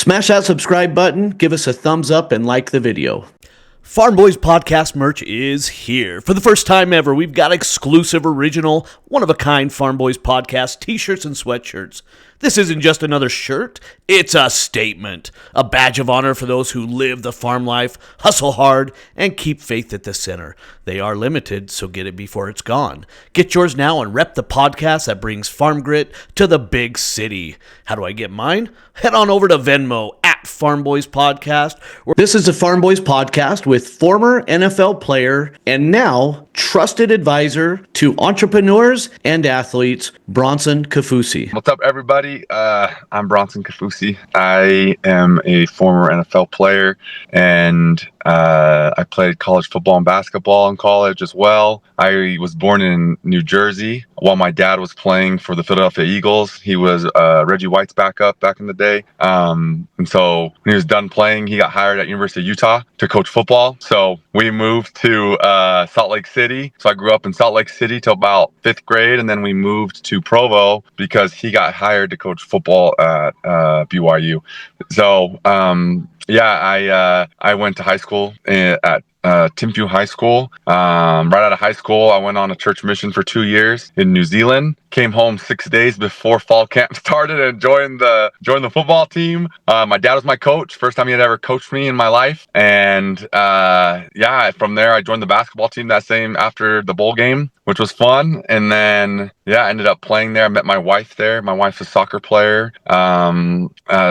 Smash that subscribe button, give us a thumbs up, and like the video. Farm Boys Podcast merch is here. For the first time ever, we've got exclusive, original, one-of-a-kind Farm Boys Podcast T-Shirts and Sweatshirts. This isn't just another shirt, it's a statement. A badge of honor for those who live the farm life, hustle hard, and keep faith at the center. They are limited, so get it before it's gone. Get yours now and rep the podcast that brings farm grit to the big city. How do I get mine? Head on over to Venmo at Farm Boys Podcast. This is the Farm Boys Podcast with former NFL player and now trusted advisor to entrepreneurs and athletes, Bronson Kaufusi. What's up, everybody? I'm Bronson Kaufusi. I am a former NFL player, and I played college football and basketball in college as well. I was born in New Jersey while my dad was playing for the Philadelphia Eagles. He was Reggie White's backup back in the day. And so when he was done playing, he got hired at University of Utah to coach football. So we moved to Salt Lake City. So I grew up in Salt Lake City till about 5th grade, and then we moved to Provo because he got hired to coach football at BYU. So I went to high school at Timpview High School. Right out of high school, I went on a church mission for 2 years in New Zealand. Came home 6 days before fall camp started and joined the football team. My dad was my coach. First time he had ever coached me in my life. And from there I joined the basketball team that same after the bowl game, which was fun. And then I ended up playing there. I met my wife there. My wife's a soccer player.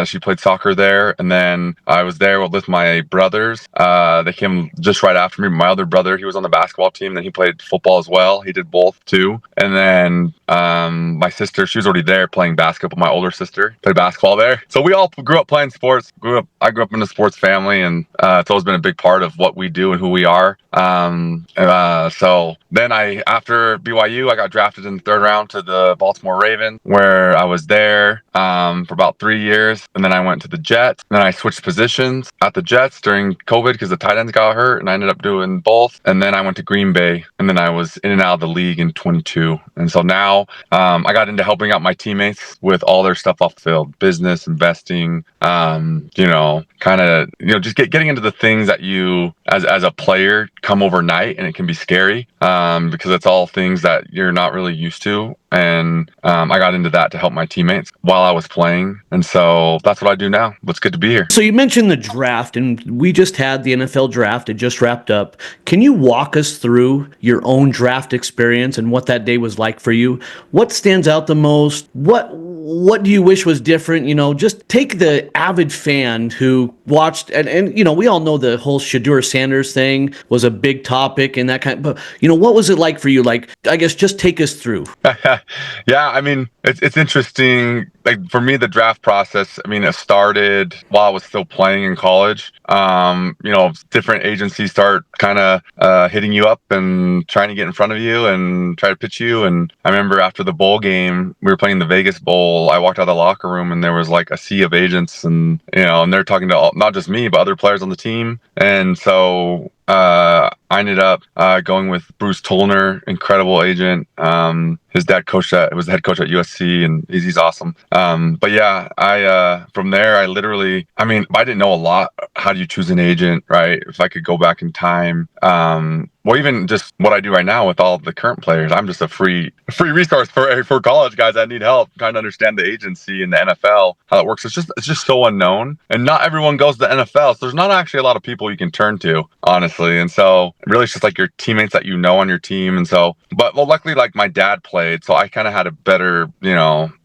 She played soccer there. And then I was there with my brothers. They came just right after me. My other brother, he was on the basketball team. Then he played football as well. He did both too. And then my sister, she was already there playing basketball. My older sister played basketball there. So we all grew up playing sports. I grew up in a sports family, and it's always been a big part of what we do and who we are. So then after BYU, I got drafted in the 3rd round to the Baltimore Ravens, where I was there for about 3 years. And then I went to the Jets. And then I switched positions at the Jets during COVID because the tight ends got hurt, and I ended up doing both. And then I went to Green Bay, and then I was in and out of the league in 22. And so now I got into helping out my teammates with all their stuff off the field, business, investing, just getting into the things that you as a player come overnight, and it can be scary because it's all things that you're not really used to. And I got into that to help my teammates while I was playing. And so that's what I do now. It's good to be here. So you mentioned the draft, and we just had the NFL draft. It just wrapped up. Can you walk us through your own draft experience and what that day was like for you? What stands out the most? What do you wish was different? Just take the avid fan who watched, and we all know the whole Shedeur Sanders thing was a big topic and that kind of, but what was it like for you? Like, I guess just take us through. Yeah, I mean, it's interesting. Like for me, the draft process, it started while I was still playing in college. Different agencies start kind of hitting you up and trying to get in front of you and try to pitch you. And I remember after the bowl game, we were playing the Vegas Bowl. I walked out of the locker room and there was like a sea of agents, and they're talking to not just me, but other players on the team. And so I ended up going with Bruce Tollner, incredible agent. His dad was the head coach at USC, and he's awesome. From there, I didn't know a lot. How do you choose an agent, right? If I could go back in time, even just what I do right now with all the current players, I'm just a free resource for college guys that need help trying to understand the agency and the NFL, how it works. It's just so unknown, and not everyone goes to the NFL, so there's not actually a lot of people you can turn to, honestly. And so really it's just like your teammates that on your team. And so, luckily, like my dad played, so I kind of had a better,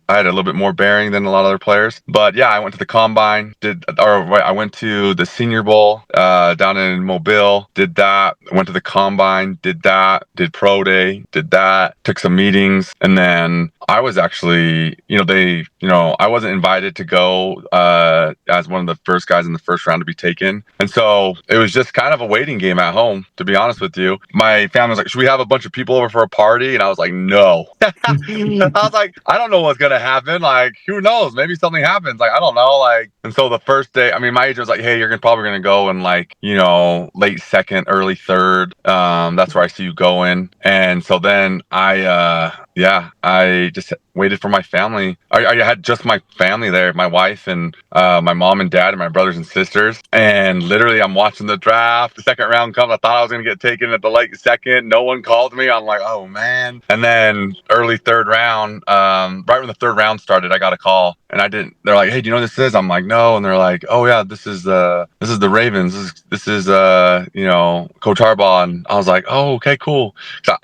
I had a little bit more bearing than a lot of other players. But I went to the combine, I went to the Senior Bowl down in Mobile, did that. I went to the combine, did that, did pro day, did that, took some meetings, and then I was actually, I wasn't invited to go as one of the first guys in the first round to be taken. And so it was just kind of a waiting game at home, to be honest with you. My family was like, should we have a bunch of people over for a party? And I was like, no. I was like, I don't know what's going to happen. Like, who knows? Maybe something happens. Like, I don't know. Like, and so the first day, my agent was like, hey, you're probably going to go in like, late 2nd, early 3rd. That's where I see you going. And so then I yeah, I just waited for my family. I had just my family there, my wife and my mom and dad and my brothers and sisters. And literally, I'm watching the draft. The second round comes. I thought I was going to get taken at the late second. No one called me. I'm like, oh, man. And then early third round, right when the third round started, I got a call. And I didn't. They're like, hey, do you know what this is? I'm like, no. And they're like, oh, yeah, this is the Ravens. This is Coach Harbaugh. And I was like, oh, okay, cool.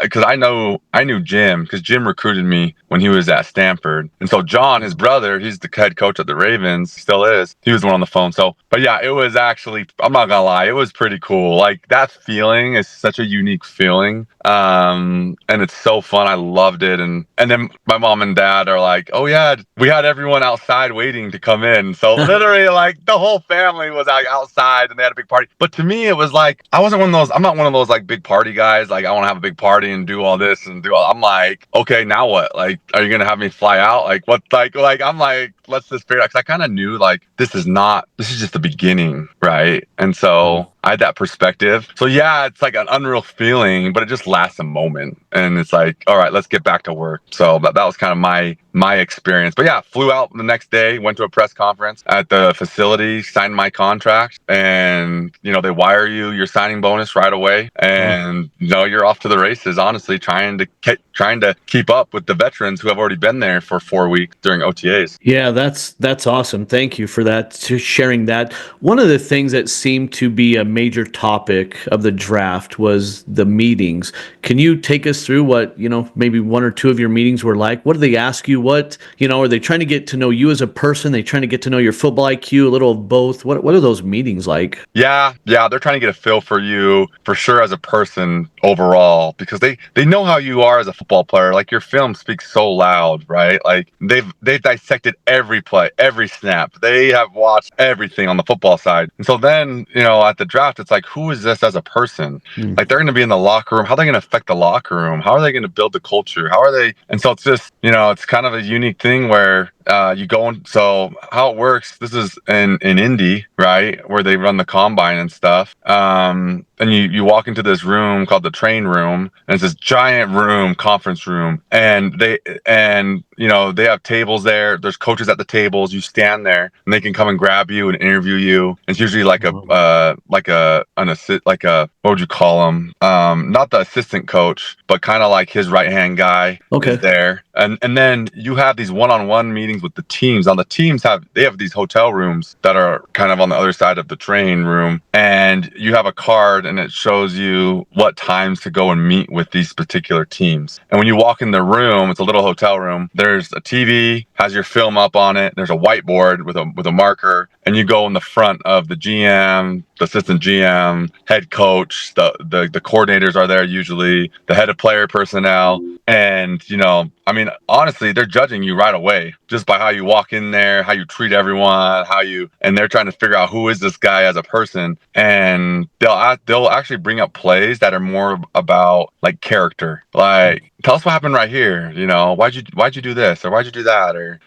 Because I knew Jim, because Jim recruited me when he was at Stanford. And so John, his brother, he's the head coach at the Ravens, still is. He was the one on the phone. So, but yeah, it was actually, I'm not gonna lie, it was pretty cool. Like, that feeling is such a unique feeling. And it's so fun. I loved it. And then my mom and dad are like, oh yeah, we had everyone outside waiting to come in. So literally, like, the whole family was like outside and they had a big party. But to me, it was like, I'm not one of those like big party guys. Like, I want to have a big party and do all this and I'm like, okay, now what? Like, are you gonna have me fly out? Like, what? Like I'm like, let's just figure out. Cause I kind of knew, like, this is just the beginning, right? And so I had that perspective. So yeah, it's like an unreal feeling, but it just lasts a moment. And it's like, all right, let's get back to work. So that was kind of my experience. But yeah, flew out the next day, went to a press conference at the facility, signed my contract, and they wire you your signing bonus right away, and you're off to the races. Honestly, trying to keep up with the veterans who have already been there for 4 weeks during OTAs. Yeah, that's awesome. Thank you for that, to sharing that. One of the things that seemed to be a major topic of the draft was the meetings. Can you take us through what, maybe one or two of your meetings were like? What do they ask you? What, are they trying to get to know you as a person? They trying to get to know your football IQ, a little of both? What are those meetings like? Yeah, they're trying to get a feel for you for sure as a person overall, because they know how you are as a football player. Like, your film speaks so loud, right? Like, they've dissected every play, every snap. They have watched everything on the football side. And so then, at the draft, it's like, who is this as a person? Like, they're going to be in the locker room. How are they going to affect the locker room? How are they going to build the culture? How are they? And so it's just, it's kind of a unique thing where you go in. So how it works, this is in Indy, right, where they run the combine and stuff. And you walk into this room called the train room, and it's this giant room, conference room, and they have tables there. There's coaches at the tables. You stand there, and they can come and grab you and interview you. It's usually like what would you call him? Not the assistant coach, but kind of like his right hand guy. Okay. Is there. And then you have these one-on-one meetings with the teams. Now, the teams have these hotel rooms that are kind of on the other side of the train room, and you have a card and it shows you what times to go and meet with these particular teams. And when you walk in the room, it's a little hotel room. There's a TV, has your film up on it. There's a whiteboard with a marker, and you go in the front of the GM, the assistant GM, head coach, the coordinators are there usually, the head of player personnel, and honestly, they're judging you right away just by how you walk in there, how you treat everyone, and they're trying to figure out who is this guy as a person, and they'll actually bring up plays that are more about like character, like, tell us what happened right here, why'd you do this, or why'd you do that, or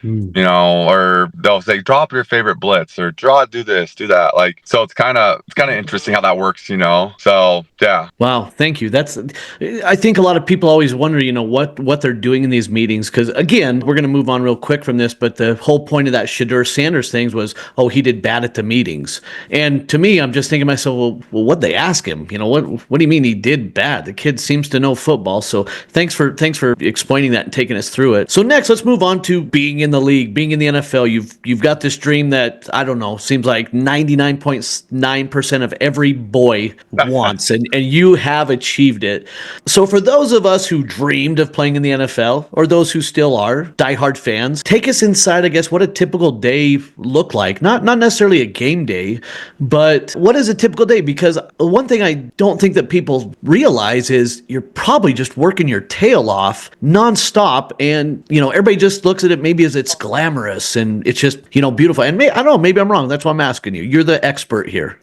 or they'll say, draw up your favorite blitz, or do this, do that. Like, so it's kind of interesting how that works, so yeah. Wow, thank you. I think a lot of people always wonder, what they're doing in these meetings, because again, we're going to move on real quick from this, but the whole point of that Shedeur Sanders thing was, oh, he did bad at the meetings. And to me, I'm just thinking to myself, well, what'd they ask him? What do you mean he did bad? The kid seems to know football. So thanks for explaining that and taking us through it. So next, let's move on to being in the league, being in the NFL. You've got this dream that, I don't know, seems like 99.9% of every boy wants, and you have achieved it. So for those of us who dreamed of playing in the NFL, or those who still are diehard fans, take us inside, I guess, what a typical day look like. Not necessarily a game day, but what is a typical day? Because one thing I don't think that people realize is you're probably just working your tail off nonstop, and everybody just looks at it maybe as it's glamorous and it's just beautiful. And I don't know, maybe I'm wrong. That's why I'm asking you. You're the expert here.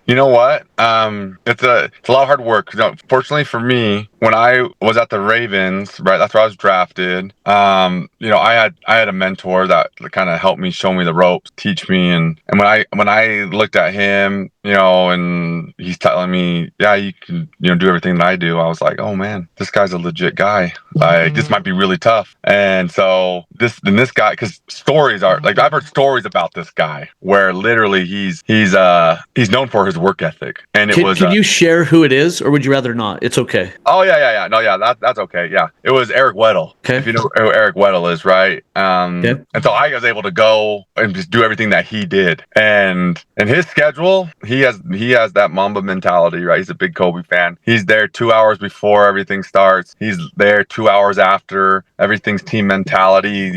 You know what? It's a lot of hard work. Fortunately for me, when I was at the Ravens, right, that's where I was drafted. I had a mentor that kind of helped me, show me the ropes, teach me, and when I looked at him, and he's telling me, yeah, you can, do everything that I do. I was like, oh man, this guy's a legit guy. Like, this might be really tough. And so this guy, because stories are like, I've heard stories about this guy where literally he's known for his work ethic. And Can you share who it is, or would you rather not? It's okay. Oh yeah. No, yeah, that's okay. Yeah, it was Eric Weddle. Okay. If you know who Eric Weddle is, right? Okay. And so I was able to go and just do everything that he did. And in his schedule, he has that Mamba mentality, right? He's a big Kobe fan. He's there 2 hours before everything starts. He's there 2 hours after. Everything's team mentality,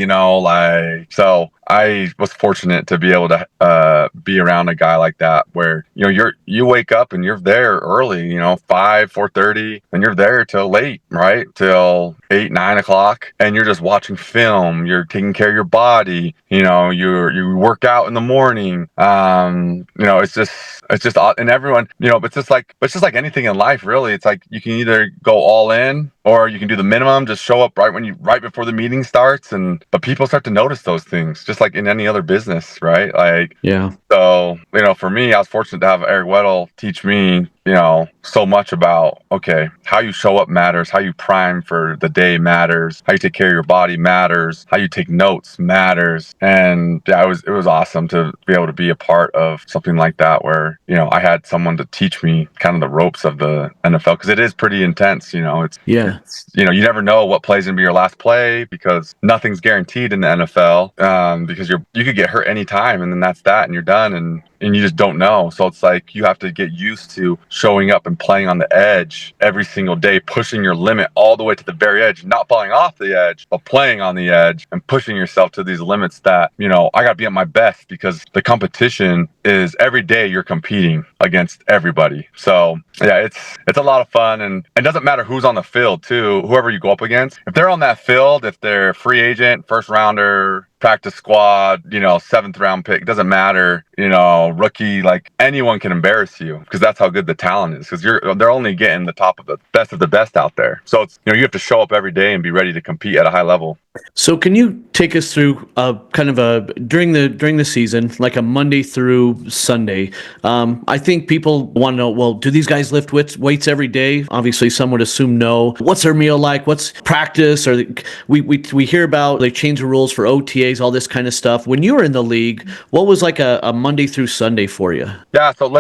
so. I was fortunate to be able to be around a guy like that, where you wake up and you're there early, 4:30, and you're there till late, right? Till 8, 9 o'clock, and you're just watching film. You're taking care of your body. You work out in the morning. It's just and everyone, it's just like anything in life, really. It's like you can either go all in, or you can do the minimum, just show up right before the meeting starts, but people start to notice those things, just like in any other business, right? Like, yeah. So, for me, I was fortunate to have Eric Weddle teach me, so much about, okay, how you show up matters, how you prime for the day matters, how you take care of your body matters, how you take notes matters. And yeah, it was awesome to be able to be a part of something like that, where, I had someone to teach me kind of the ropes of the NFL, because it is pretty intense, you never know what play's gonna be your last play, because nothing's guaranteed in the NFL, because you could get hurt anytime, and then that's that, and you're done, and you just don't know. So it's like you have to get used to showing up and playing on the edge every single day, pushing your limit all the way to the very edge, not falling off the edge, but playing on the edge and pushing yourself to these limits that, I got to be at my best, because the competition is every day you're competing against everybody. So yeah, it's a lot of fun, and it doesn't matter who's on the field too, whoever you go up against. If they're on that field, if they're free agent, first rounder, practice squad, 7th round pick, doesn't matter, rookie, like anyone can embarrass you, because that's how good the talent is, because they're only getting the top of the best out there. So it's, you have to show up every day and be ready to compete at a high level. So can you take us through kind of during the season, like a Monday through Sunday? I think people want to know, well, do these guys lift weights every day? Obviously, some would assume no. What's their meal like? What's practice? Or we hear about they change the rules for OTAs, all this kind of stuff. When you were in the league, what was like a Monday through Sunday for you? Yeah, so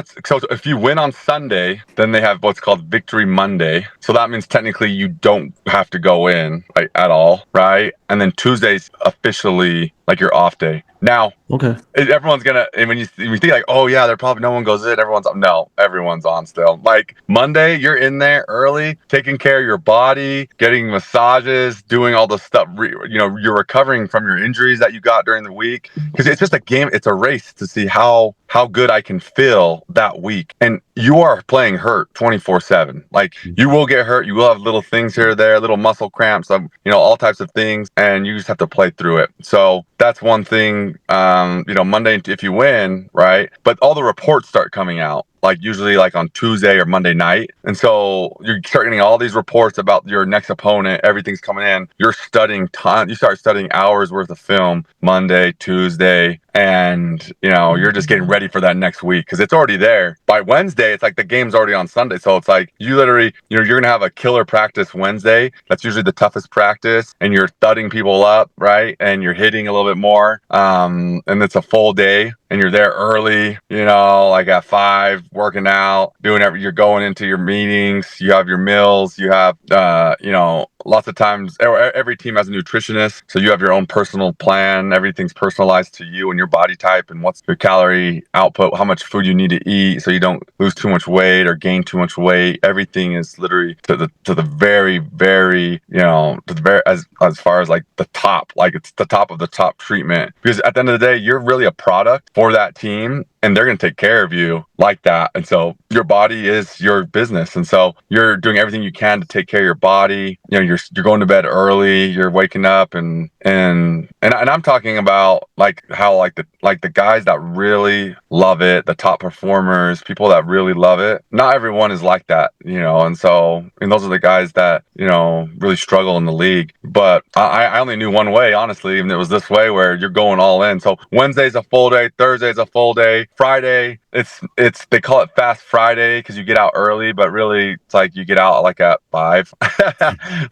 if you win on Sunday, then they have what's called Victory Monday. So that means technically you don't have to go in at all, right? And then Tuesday's officially like your off day. Now, okay, everyone's gonna, and when you think like, oh yeah, there probably no one goes in, everyone's on still. Like Monday, you're in there early, taking care of your body, getting massages, doing all the stuff. You're recovering from your injuries that you got during the week, because it's just a game. It's a race to see how good I can feel that week. And you are playing hurt 24/7. Like, you will get hurt. You will have little things here or there, little muscle cramps, all types of things, and you just have to play through it. So that's one thing. Monday, if you win, right? But all the reports start coming out, like usually like on Tuesday or Monday night. And so you start getting all these reports about your next opponent. Everything's coming in. You're studying you start studying hours worth of film Monday, Tuesday, and you're just getting ready for that next week, because it's already there. By Wednesday, it's like the game's already on Sunday. So it's like you literally, you're going to have a killer practice Wednesday. That's usually the toughest practice, and you're thudding people up, right? And you're hitting a little bit more. And it's a full day, and you're there early, like at 5, working out, doing you're going into your meetings, you have your meals, you have, lots of times every team has a nutritionist. So you have your own personal plan. Everything's personalized to you and your body type, and what's your calorie output, how much food you need to eat so you don't lose too much weight or gain too much weight. Everything is literally to the very, very, as far as like the top, like it's the top of the top treatment, because at the end of the day, you're really a product for that team. and they're going to take care of you like that. And so your body is your business. And so you're doing everything you can to take care of your body. You're going to bed early, you're waking up and I'm talking about like how like the guys that really love it, the top performers, people that really love it. Not everyone is like that, and so those are the guys that, really struggle in the league. But I only knew one way, honestly, and it was this way where you're going all in. So Wednesday's a full day, Thursday's a full day, Friday it's they call it Fast Friday because you get out early, but really it's like you get out like at 5,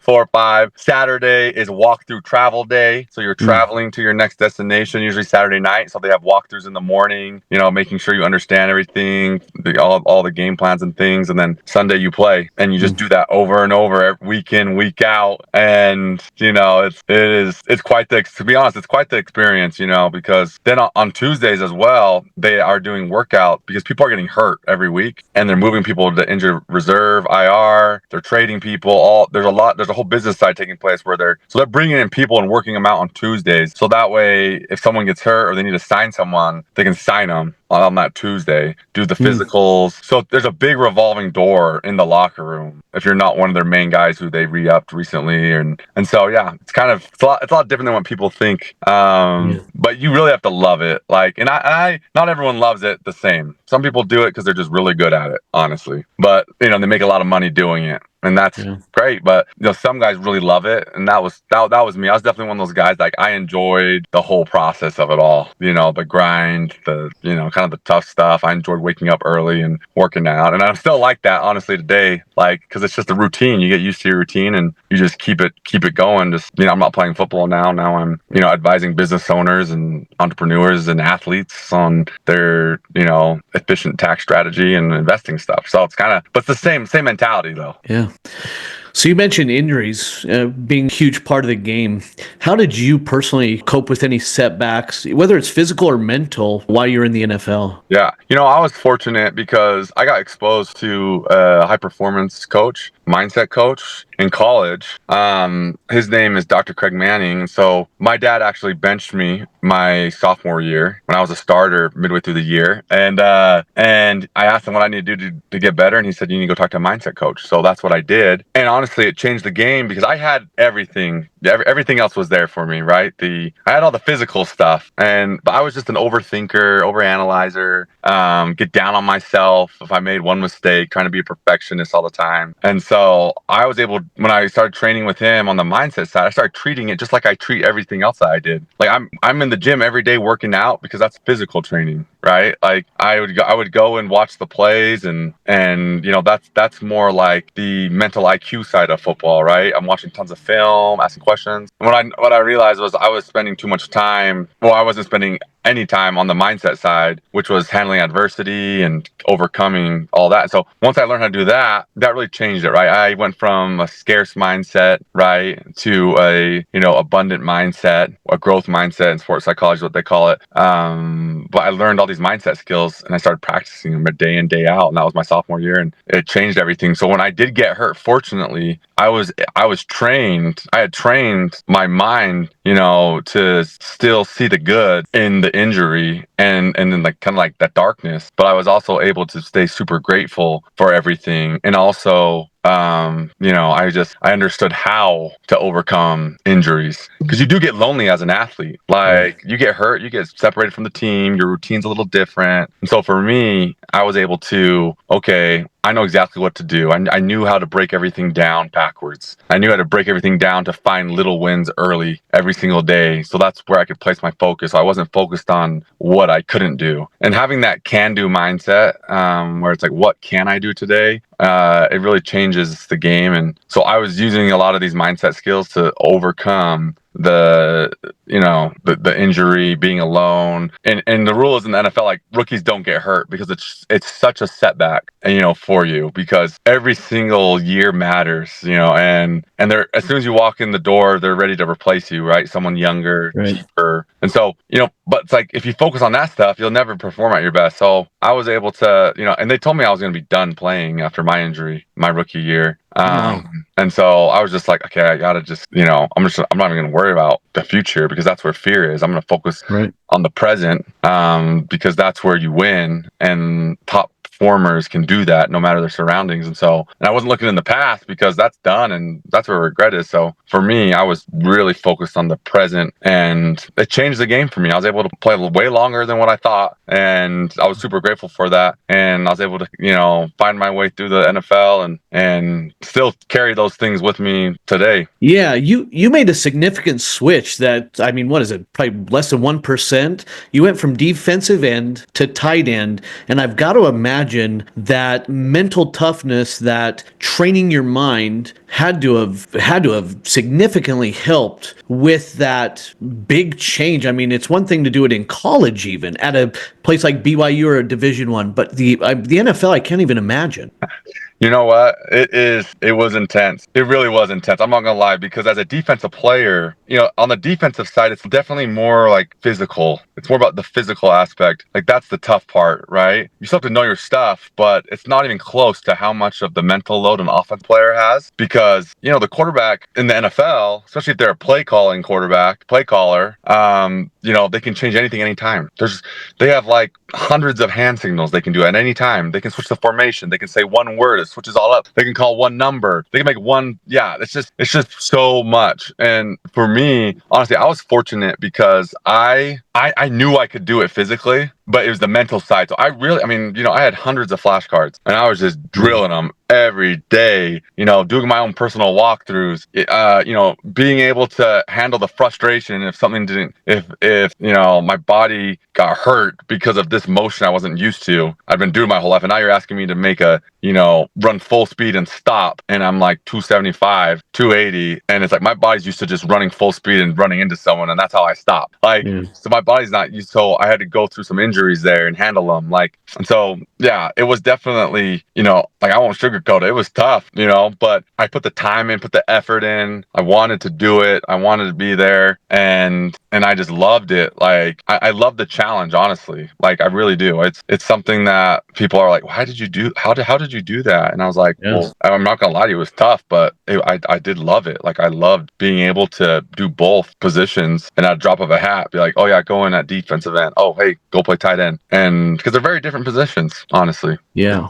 4 or 5. Saturday is walkthrough travel day, so you're traveling to your next destination, usually Saturday night. So they have walkthroughs in the morning, making sure you understand everything, all the game plans and things, and then Sunday you play, and you just do that over and over, week in, week out, and it's quite to be honest, it's quite the experience, because then on Tuesdays as well, they are doing workouts because people are getting hurt every week, and they're moving people to injured reserve, IR. They're trading people. There's a whole business side taking place where they're bringing in people and working them out on Tuesdays. So that way, if someone gets hurt or they need to sign someone, they can sign them on that Tuesday, do the physicals. So there's a big revolving door in the locker room if you're not one of their main guys who they re-upped recently. And so, yeah, it's a lot different than what people think. But you really have to love it. And I not everyone loves it the same. Some people do it because they're just really good at it, honestly. But, they make a lot of money doing it. And that's great, but some guys really love it, and that was me. I was definitely one of those guys. Like, I enjoyed the whole process of it all. The grind, the kind of the tough stuff. I enjoyed waking up early and working out, and I'm still like that, honestly, today. Because it's just a routine. You get used to your routine, and you just keep it going. Just I'm not playing football now. Now I'm advising business owners and entrepreneurs and athletes on their efficient tax strategy and investing stuff. So it's but it's the same mentality though. Yeah. So you mentioned injuries being a huge part of the game. How did you personally cope with any setbacks, whether it's physical or mental, while you're in the NFL? Yeah. I was fortunate because I got exposed to a high performance coach, mindset coach in college. His name is Dr. Craig Manning. So my dad actually benched me my sophomore year when I was a starter midway through the year. And I asked him what I need to do to get better. And he said, you need to go talk to a mindset coach. So that's what I did. And honestly, it changed the game because I had everything. Everything else was there for me, right? I had all the physical stuff, but I was just an overthinker, overanalyzer, get down on myself if I made one mistake, trying to be a perfectionist all the time. And so I was able, when I started training with him on the mindset side, I started treating it just like I treat everything else that I did. Like I'm in the gym every day working out because that's physical training, right? Like I would go and watch the plays and that's more like the mental IQ side of football, right? I'm watching tons of film, asking questions. And what I realized was I was spending too much time. Well, I wasn't spending any time on the mindset side, which was handling adversity and overcoming all that. So once I learned how to do that, that really changed it, right? I went from a scarce mindset, right, to a abundant mindset, a growth mindset in sports psychology, what they call it. But I learned all these mindset skills and I started practicing them day in, day out. And that was my sophomore year, and it changed everything. So when I did get hurt, fortunately, I was trained. I had trained my mind, to still see the good in the injury and then kind of like that darkness. But I was also able to stay super grateful for everything, and also I understood how to overcome injuries, because you do get lonely as an athlete. Like, you get hurt, you get separated from the team, your routine's a little different. And so for me, I was able to, I know exactly what to do. I knew how to break everything down backwards. I knew how to break everything down to find little wins early every single day. So that's where I could place my focus. I wasn't focused on what I couldn't do. And having that can-do mindset, where it's like, what can I do today? It really changes the game. And so I was using a lot of these mindset skills to overcome the injury, being alone, and the rule is in the NFL, like, rookies don't get hurt because it's such a setback, for you, because every single year matters, and they're, as soon as you walk in the door, they're ready to replace you, right? Someone younger, cheaper. And so, but it's like, if you focus on that stuff, you'll never perform at your best. So I was able to, and they told me I was going to be done playing after my injury, my rookie year. Wow. And so I was just like, okay, I gotta just, I'm not even gonna worry about the future because that's where fear is. I'm gonna focus Right. on the present, because that's where you win, and top performers can do that no matter their surroundings. And I wasn't looking in the past because that's done and that's where regret is. So for me, I was really focused on the present, and it changed the game for me. I was able to play way longer than what I thought, and I was super grateful for that. And I was able to, find my way through the NFL and still carry those things with me today. Yeah, you made a significant switch that, I mean, what is it? Probably less than 1%. You went from defensive end to tight end, and I've got to imagine that mental toughness, that training your mind had to have significantly helped with that big change. I mean, it's one thing to do it in college, even at a place like BYU or a Division I, but the NFL, I can't even imagine. You know what? It was intense. It really was intense. I'm not gonna lie, because as a defensive player, on the defensive side, it's definitely more like physical. It's more about the physical aspect. Like, that's the tough part, right? You still have to know your stuff, but it's not even close to how much of the mental load an offense player has, because, the quarterback in the NFL, especially if they're a play caller, they can change anything anytime. They have like hundreds of hand signals they can do at any time. They can switch the formation. They can say one word, it switches all up. They can call one number. They can make one. Yeah, it's just so much. And for me, honestly, I was fortunate because I knew I could do it physically, but it was the mental side. So I had hundreds of flashcards, and I was just drilling them every day, doing my own personal walkthroughs, being able to handle the frustration if something didn't, if my body got hurt because of this motion I wasn't used to. I've been doing my whole life, and now you're asking me to make run full speed and stop, and I'm like 275, 280, and it's like my body's used to just running full speed and running into someone, and that's how I stop. So my body's not used, so I had to go through some injuries there and handle them. And so, yeah, it was definitely, I won't sugarcoat it. It was tough, but I put the time in, put the effort in. I wanted to do it. I wanted to be there, and I just loved it. I love the challenge, honestly. I really do. It's something that people are like, how did you do that? And I was like, well, I'm not gonna lie to you, it was tough, but I did love it. I loved being able to do both positions, and at a drop of a hat, be like, oh yeah, go in at defensive end. Oh, hey, go play tight end. And because they're very different positions, honestly. Yeah.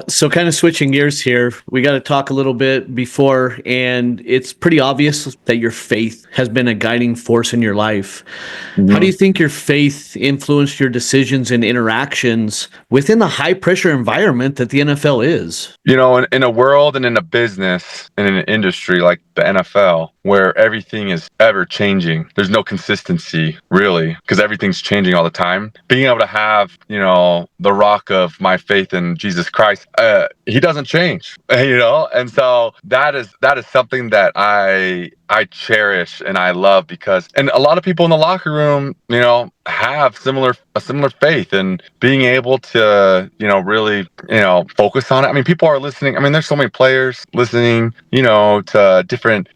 So kind of switching gears here, we got to talk a little bit before, and it's pretty obvious that your faith has been a guiding force in your life. Mm-hmm. How do you think your faith influenced your decisions and interactions within the high pressure environment that the NFL is? In a world and in a business and in an industry like the NFL, where everything is ever changing, there's no consistency, really, because everything's changing all the time. Being able to have, the rock of my faith in Jesus Christ, he doesn't change, and so that is something that I cherish and I love, and a lot of people in the locker room, have a similar faith, and being able to, really, focus on it. I mean, people are listening. I mean, there's so many players listening, to different,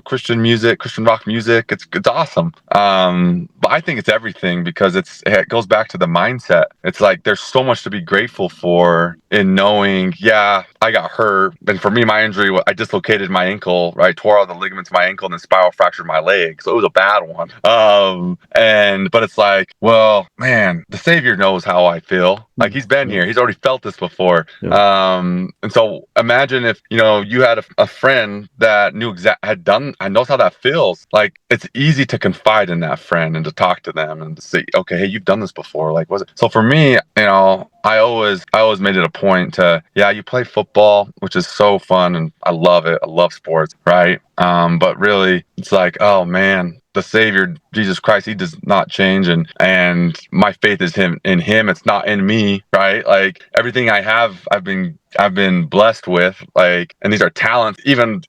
Christian music, Christian rock music. It's awesome. But I think it's everything, because it goes back to the mindset. It's like there's so much to be grateful for in knowing, yeah, I got hurt. And for me, my injury, I dislocated my ankle, right? Tore all the ligaments in my ankle and then spiral fractured my leg. So it was a bad one. But it's like, well, man, the Savior knows how I feel. He's been here. He's already felt this before. Yeah. And so imagine if, you had a friend that knew knows how that feels. It's easy to confide in that friend and to talk to them and to say, okay, hey, you've done this before. Was it? So for me, I always made it a point to, you play football, which is so fun, and I love it. I love sports, right? But really, it's like, oh man, the Savior, Jesus Christ, he does not change, and my faith is in him. It's not in me, right? Everything I have, I've been blessed with, and these are talents, even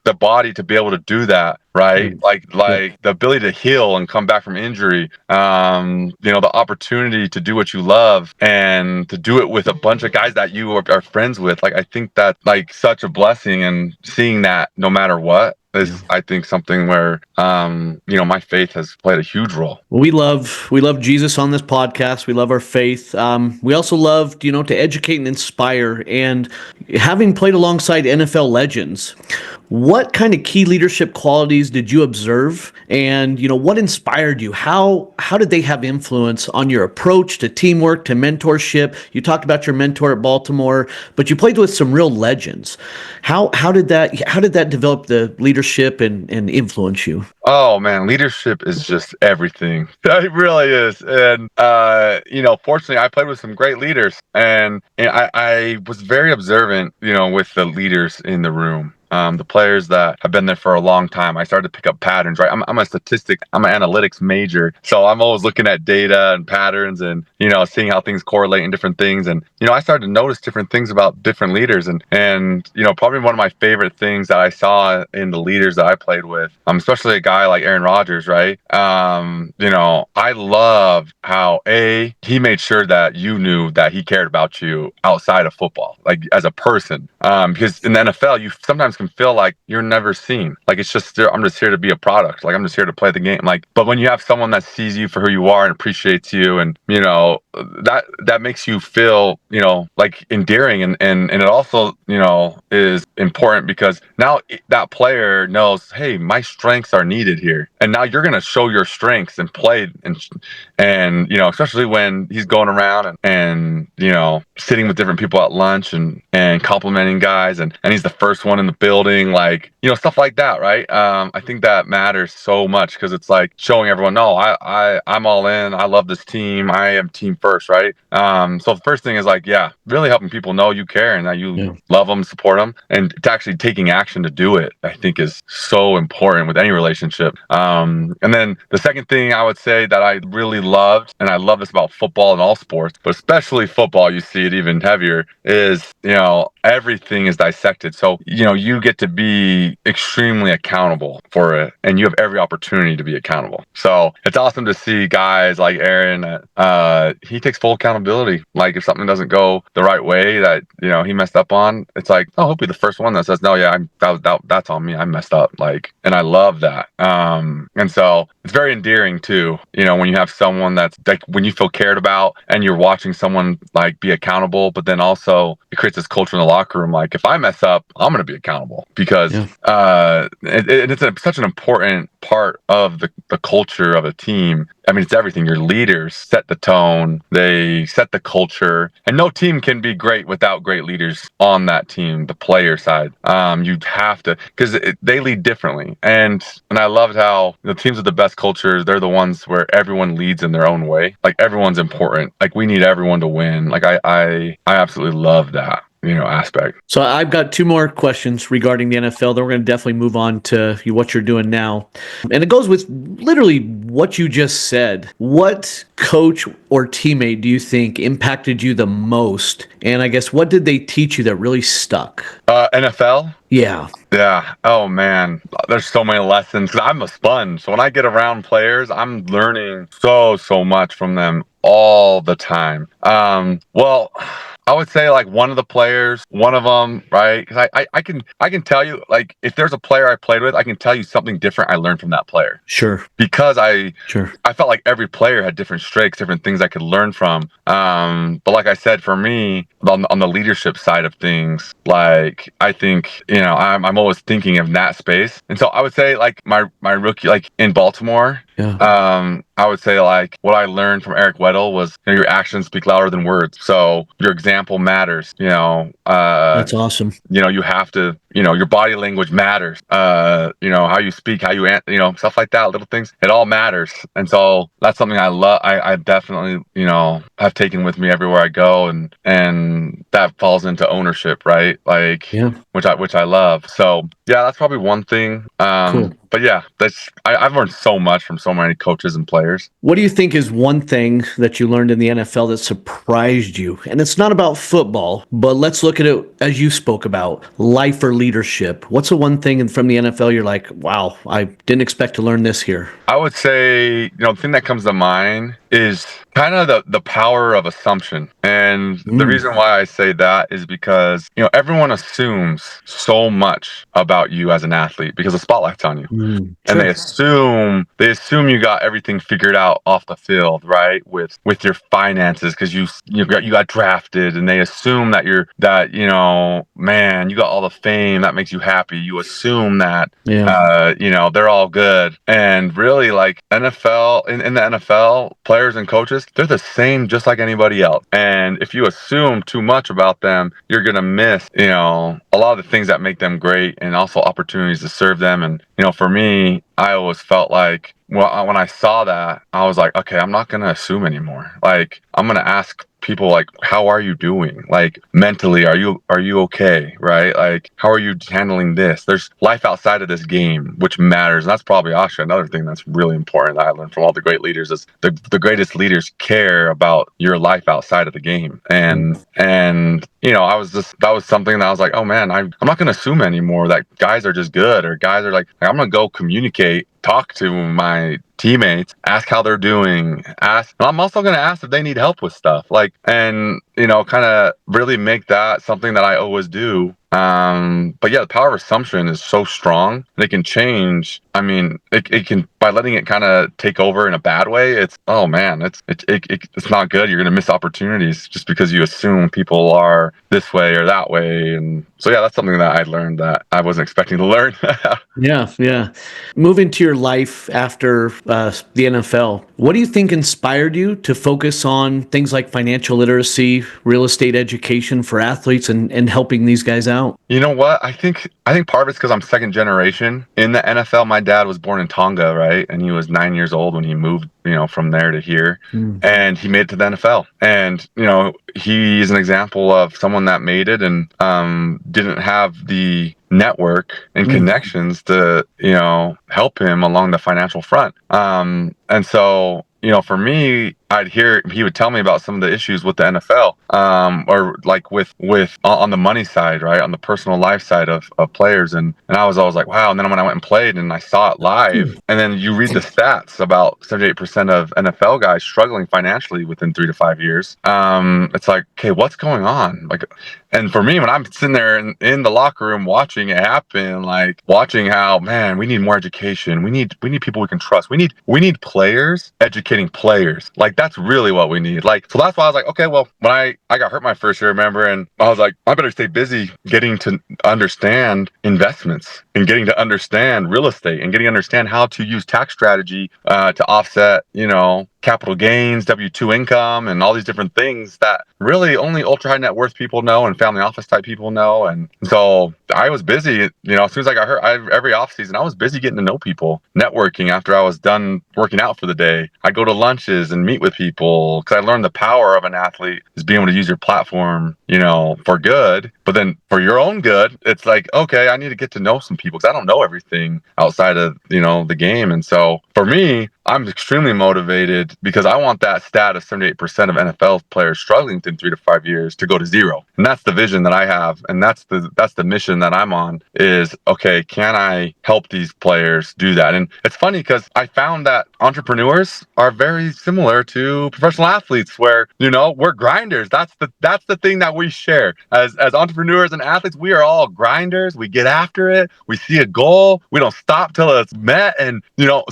the body to be able to do that, right? The ability to heal and come back from injury, the opportunity to do what you love and to do it with a bunch of guys that you are friends with. I think that such a blessing, and seeing that no matter what is, I think, something where, my faith has played a huge role. We love Jesus on this podcast. We love our faith. We also love, to educate and inspire. And And having played alongside NFL legends, what kind of key leadership qualities did you observe? And, what inspired you? How did they have influence on your approach to teamwork, to mentorship? You talked about your mentor at Baltimore, but you played with some real legends. How did that develop the leadership and influence you? Oh man, leadership is just everything. It really is. And fortunately I played with some great leaders, and I was very observant, with the leaders in the room. The players that have been there for a long time, I started to pick up patterns, right? I'm an analytics major. So I'm always looking at data and patterns and, seeing how things correlate in different things. And, I started to notice different things about different leaders. And probably one of my favorite things that I saw in the leaders that I played with, especially a guy like Aaron Rodgers, right? I loved how he made sure that you knew that he cared about you outside of football, like as a person. Because in the NFL, you sometimes can feel like you're never seen. Like it's just, I'm just here to be a product. Like I'm just here to play the game. Like, but when you have someone that sees you for who you are and appreciates you, and that makes you feel, like endearing, and it also, is important because now that player knows, hey, my strengths are needed here, and now you're gonna show your strengths and play, and especially when he's going around and sitting with different people at lunch and complimenting guys, and he's the first one in the building, like stuff like that, right? I think that matters so much because it's like showing everyone, no, I'm all in. I love this team. I am team first, right? So the first thing is like, really helping people know you care and that you love them, support them, and to actually taking action to do it, I think is so important with any relationship. And then the second thing I would say that I really loved, and I love this about football and all sports, but especially football, you see it even heavier, is, everything is dissected. So, you get to be extremely accountable for it, and you have every opportunity to be accountable. So it's awesome to see guys like Aaron, he takes full accountability. Like if something doesn't go the right way that, he messed up on, it's like, oh, he'll be the first one that says, no, that's on me. I messed up. Like, and I love that. And so it's very endearing too, when you have someone that's like, when you feel cared about and you're watching someone like be accountable, but then also it creates this culture in the locker room. Like if I mess up, I'm going to be accountable because, it's such an important part of the culture of a team. I mean, it's everything. Your leaders set the tone, they set the culture, and no team can be great without great leaders on that team, the player side. You have to, because they lead differently. And I loved how the teams with the best cultures, they're the ones where everyone leads in their own way. Like everyone's important. Like we need everyone to win. Like I absolutely love that. Aspect. So I've got two more questions regarding the NFL. Then we're going to definitely move on to what you're doing now. And it goes with literally what you just said. What coach or teammate do you think impacted you the most? And I guess what did they teach you that really stuck? NFL? Yeah. Yeah. Oh man, there's so many lessons. 'Cause I'm a sponge. So when I get around players, I'm learning so much from them all the time. Well, I would say like one of them, right? Because I can tell you, like, if there's a player I played with, I can tell you something different I learned from that player. Sure. Because I felt like every player had different strengths, different things I could learn from. But like I said, for me, on the leadership side of things, like I think, I'm always thinking of that space. And so I would say like my rookie, like in Baltimore, I would say like what I learned from Eric Weddle was your actions speak louder than words. So your example matters. That's awesome. You have to, your body language matters. How you speak, how you, stuff like that, little things, it all matters. And so that's something I love. I definitely, have taken with me everywhere I go, and that falls into ownership, right? Like, which I love. So yeah, that's probably one thing. Cool. But yeah, I've learned so much from so many coaches and players. What do you think is one thing that you learned in the NFL that surprised you? And it's not about football, but let's look at it as you spoke about, life or leadership. What's the one thing from the NFL you're like, wow, I didn't expect to learn this here? I would say, the thing that comes to mind is kind of the power of assumption. And the reason why I say that is because, everyone assumes so much about you as an athlete because the spotlight's on you. And Sure. they assume you got everything figured out off the field, right? With your finances, because you got drafted, and they assume that man, you got all the fame that makes you happy. You assume that they're all good. And really, like NFL in the NFL, players and coaches, they're the same just like anybody else. And if you assume too much about them, you're gonna miss, a lot of the things that make them great, and also opportunities to serve them. And for me, I always felt like, well, when I saw that, I was like, okay, I'm not gonna assume anymore. Like, I'm gonna ask people, like, how are you doing? Like, mentally, are you okay? Right? Like, how are you handling this? There's life outside of this game, which matters. And that's probably actually another thing that's really important that I learned from all the great leaders is the greatest leaders care about your life outside of the game. And that was something that I was like, oh man, I'm not gonna assume anymore that guys are just good, or guys are like I'm gonna go communicate, talk to my teammates, ask how they're doing, and I'm also going to ask if they need help with stuff, like, and kind of really make that something that I always do. But yeah, the power of assumption is so strong. They can change. I mean, it can, by letting it kind of take over in a bad way. It's, oh man, it's not good. You're going to miss opportunities just because you assume people are this way or that way. And so yeah, that's something that I learned that I wasn't expecting to learn. Yeah. Moving to your life after the NFL, what do you think inspired you to focus on things like financial literacy, real estate education for athletes, and helping these guys out? You know what? I think part of it's because I'm second generation in the NFL. My dad was born in Tonga, right? And he was 9 years old when he moved, from there to here. And he made it to the NFL. And, he's an example of someone that made it and didn't have the network and connections to, help him along the financial front. And so, for me, he would tell me about some of the issues with the NFL, or like with on the money side, right? On the personal life side of players. And I was always like, wow. And then when I went and played and I saw it live, and then you read the stats about 78% of NFL guys struggling financially within 3 to 5 years. It's like, okay, what's going on? Like, and for me, when I'm sitting there in the locker room watching it happen, like watching how, man, we need more education. We need people we can trust. We need players educating players. Like, that's really what we need. Like, so that's why I was like, okay, well, when I got hurt my first year, remember, and I was like, I better stay busy getting to understand investments and getting to understand real estate and getting to understand how to use tax strategy to offset, capital gains, W-2 income, and all these different things that really only ultra high net worth people know and family office type people know. And so I was busy, as soon as I got hurt, every off season, I was busy getting to know people, networking after I was done working out for the day. I'd go to lunches and meet with people because I learned the power of an athlete is being able to use your platform, for good. But then for your own good, it's like, okay, I need to get to know some people because I don't know everything outside of, the game. And so for me, I'm extremely motivated because I want that stat of 78% of NFL players struggling within 3 to 5 years to go to zero. And that's the vision that I have. And that's the mission that I'm on is, okay, can I help these players do that? And it's funny because I found that entrepreneurs are very similar to professional athletes where, we're grinders. That's the thing that we share as entrepreneurs and athletes. We are all grinders. We get after it. We see a goal. We don't stop till it's met. And,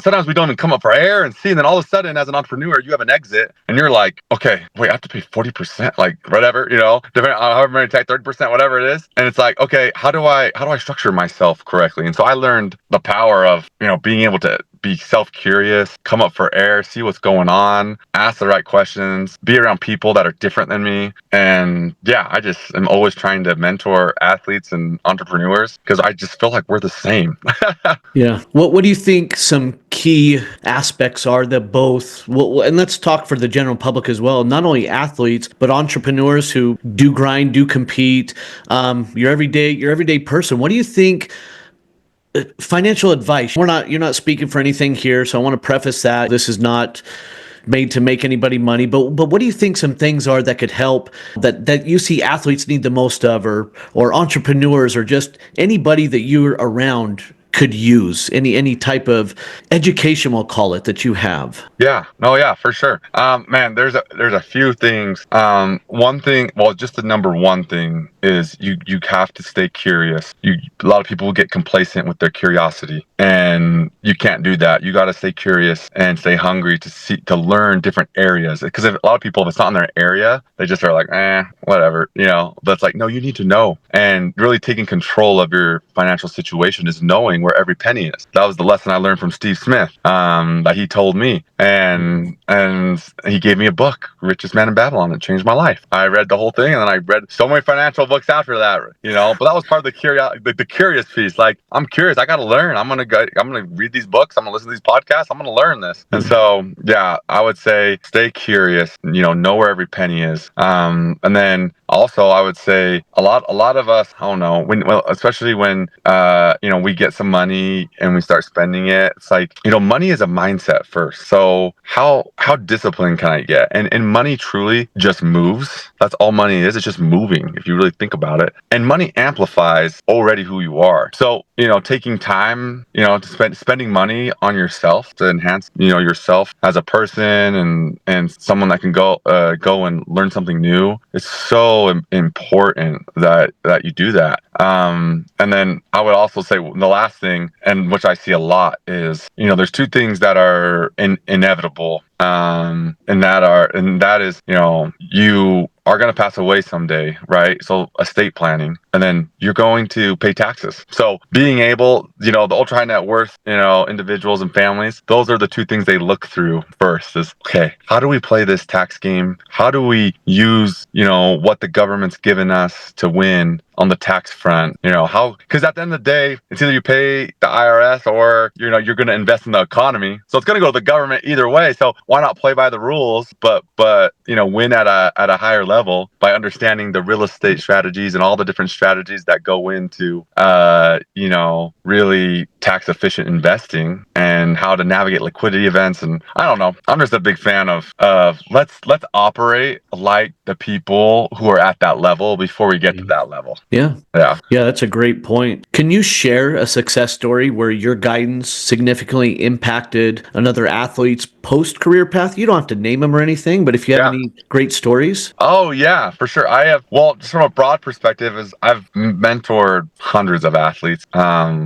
sometimes we don't even come up for air and see. And then all of a sudden, as an entrepreneur, you have an exit and you're like, okay, wait, I have to pay 40%, like whatever, depending on however many take 30%, whatever it is. And it's like, okay, how do I structure myself correctly? And so I learned the power of, being able to be self-curious, come up for air, see what's going on, ask the right questions, be around people that are different than me. And yeah, I just am always trying to mentor athletes and entrepreneurs because I just feel like we're the same. Yeah. What do you think some key aspects are that both, well, and let's talk for the general public as well, not only athletes, but entrepreneurs who do grind, do compete, your everyday person. What do you think? Financial advice. You're not speaking for anything here, so I want to preface that this is not made to make anybody money. But what do you think some things are that could help that you see athletes need the most of, or entrepreneurs, or just anybody that you're around could use? Any type of education, we'll call it, that you have? Yeah, no, yeah, for sure. Man, there's a few things. One thing, well, just the number one thing is you have to stay curious. A lot of people get complacent with their curiosity, and you can't do that. You got to stay curious and stay hungry to learn different areas. Because a lot of people, if it's not in their area, they just are like, whatever, But it's like, no, you need to know, and really taking control of your financial situation is knowing where every penny is. That was the lesson I learned from Steve Smith, that he told me. And he gave me a book, Richest Man in Babylon. It changed my life. I read the whole thing, and then I read so many financial books after that, But that was part of the curious piece. Like, I'm curious. I got to learn. I'm gonna read these books. I'm gonna listen to these podcasts. I'm gonna learn this. And so, yeah, I would say stay curious. Know where every penny is. And then also, I would say a lot of us, I don't know, especially when we get some money and we start spending it. It's like, money is a mindset first. So how disciplined can I get? And money truly just moves. That's all money is. It's just moving, if you really think about it. And money amplifies already who you are. So, taking time, to spending money on yourself to enhance, yourself as a person and someone that can go and learn something new. It's so important that you do that. And then I would also say the last thing, and which I see a lot, is there's two things that are inevitable, and that is you are going to pass away someday, right? So estate planning, and then you're going to pay taxes. So being able, the ultra high net worth, individuals and families, those are the two things they look through first is, okay, how do we play this tax game? How do we use, what the government's given us to win on the tax front? Because at the end of the day, it's either you pay the IRS or, you're going to invest in the economy. So it's going to go to the government either way. So why not play by the rules, but win at a higher level by understanding the real estate strategies and all the different strategies that go into, really tax efficient investing and how to navigate liquidity events. And I don't know, I'm just a big fan of let's operate like the people who are at that level before we get to that level. Yeah, that's a great point. Can you share a success story where your guidance significantly impacted another athlete's post-career path? You don't have to name them or anything, but if you have any great stories. Oh yeah, for sure. I have. Well, just from a broad perspective, is I've mentored hundreds of athletes,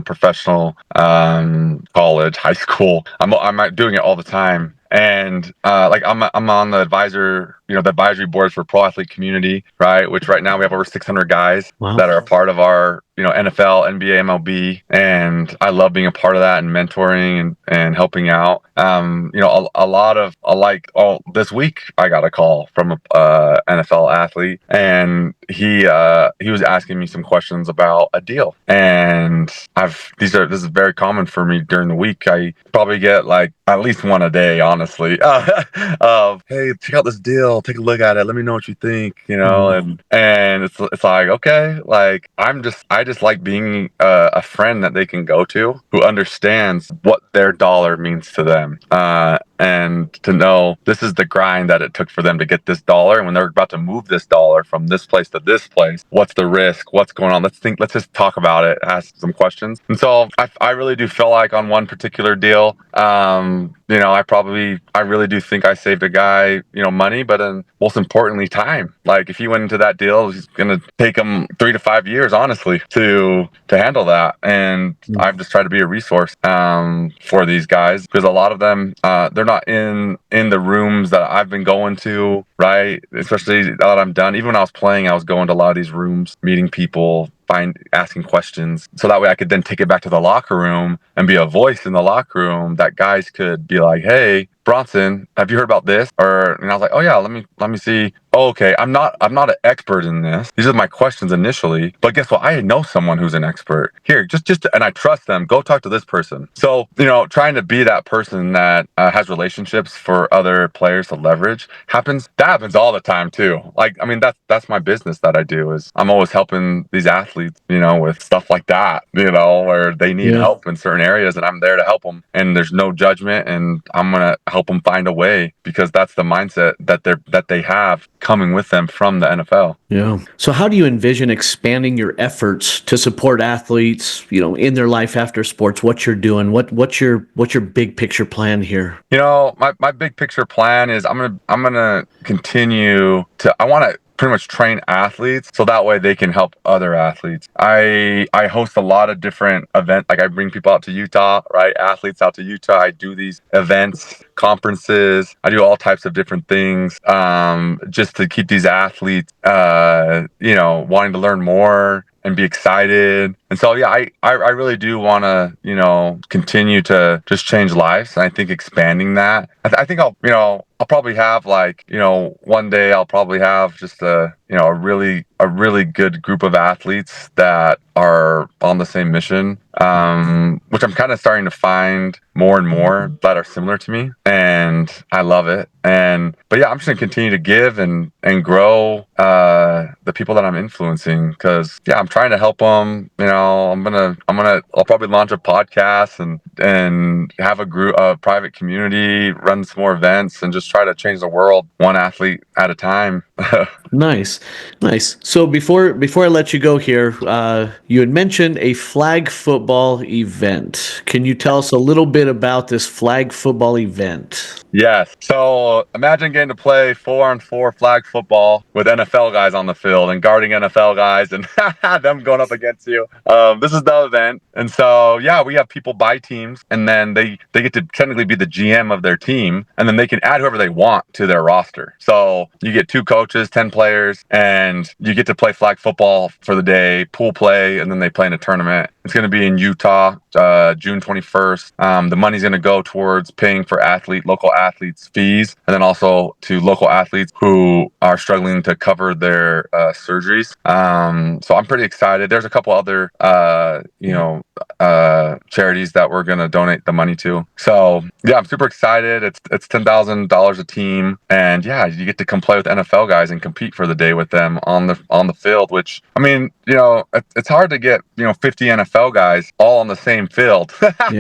professional, college, high school. I'm doing it all the time. And I'm on the advisory boards for Pro Athlete Community, right? Which right now we have over 600 guys that are a part of our NFL, NBA, MLB, and I love being a part of that and mentoring and helping out. This week I got a call from a NFL athlete, and he was asking me some questions about a deal, and this is very common for me during the week. I probably get like at least one a day, honestly, of, hey, check out this deal, take a look at it, let me know what you think, and it's like, okay, like I just like being a friend that they can go to who understands what their dollar means to them, and to know this is the grind that it took for them to get this dollar, and when they're about to move this dollar from this place to this place, what's the risk, what's going on, let's just talk about it, ask some questions. And so I really do feel like on one particular deal, I really do think I saved a guy, money, but then most importantly, time. Like if he went into that deal, it's going to take him 3 to 5 years, honestly, to handle that. And I've just tried to be a resource, for these guys, because a lot of them, they're not in the rooms that I've been going to, right? Especially now that I'm done. Even when I was playing, I was going to a lot of these rooms, meeting people, asking questions, so that way I could then take it back to the locker room and be a voice in the locker room that guys could be like, hey, Bronson, have you heard about this? And I was like, oh yeah, let me see. Oh, okay, I'm not an expert in this. These are my questions initially, but guess what? I know someone who's an expert here. Just and I trust them. Go talk to this person. So trying to be that person that has relationships for other players to leverage happens all the time too. Like, I mean, that's my business that I do. Is I'm always helping these athletes, with stuff like that, where they need help in certain areas, and I'm there to help them. And there's no judgment, and I'm gonna help them find a way, because that's the mindset that they have coming with them from the NFL. Yeah. So how do you envision expanding your efforts to support athletes, in their life after sports? What you're doing? What's your big picture plan here? My big picture plan is I'm gonna continue to, I want to pretty much train athletes so that way they can help other athletes. I host a lot of different events. Like I bring people out to Utah, right? Athletes out to Utah. I do these events, conferences. I do all types of different things, just to keep these athletes, wanting to learn more and be excited. And so, yeah, I really do want to, continue to just change lives. And I think expanding that, I think I'll probably have one day I'll probably have just a really good group of athletes that are on the same mission, which I'm kind of starting to find more and more that are similar to me, and I love it. But yeah, I'm just gonna continue to give and grow the people that I'm influencing, because yeah, I'm trying to help them. I'll probably launch a podcast and have a private community, run some more events, and just try to change the world one athlete at a time. Nice. So before I let you go here, you had mentioned a flag football event. Can you tell us a little bit about this flag football event? Yes. So imagine getting to play 4-on-4 flag football with NFL guys on the field and guarding NFL guys and them going up against you. This is the event. And so, yeah, we have people buy teams, and then they get to technically be the GM of their team, and then they can add whoever they want to their roster. So you get 2 coaches, 10 players, and you get to play flag football for the day, pool play, and then they play in a tournament. It's going to be in Utah, June 21st. The money's going to go towards paying for local athletes' fees, and then also to local athletes who are struggling to cover their surgeries. So I'm pretty excited. There's a couple other, charities that we're going to donate the money to. So yeah, I'm super excited. It's $10,000 a team, and yeah, you get to come play with NFL guys and compete for the day with them on the field. Which, I mean, it's hard to get 50 NFL guys all on the same field. And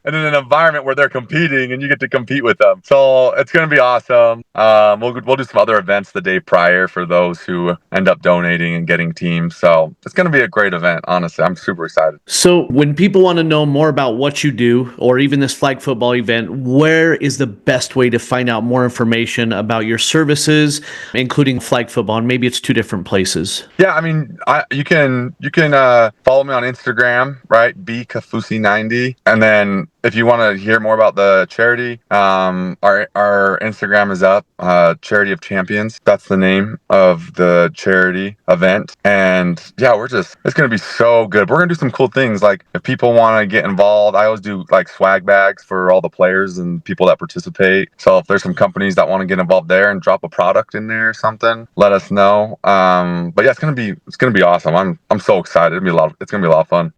in an environment where they're competing and you get to compete with them. So it's going to be awesome. We'll do some other events the day prior for those who end up donating and getting teams. So it's going to be a great event. Honestly, I'm super excited. So when people want to know more about what you do, or even this flag football event, where is the best way to find out more information about your services, including flag football? And maybe it's 2 different places. Yeah, I mean, you can follow me on Instagram, right? Kaufusi90, and then if you want to hear more about the charity, our Instagram is up, Charity of Champions. That's the name of the charity event. And yeah, it's going to be so good. We're going to do some cool things. Like if people want to get involved, I always do like swag bags for all the players and people that participate. So if there's some companies that want to get involved there and drop a product in there or something, let us know. But yeah, it's going to be awesome. I'm so excited. It's going to be a lot of fun.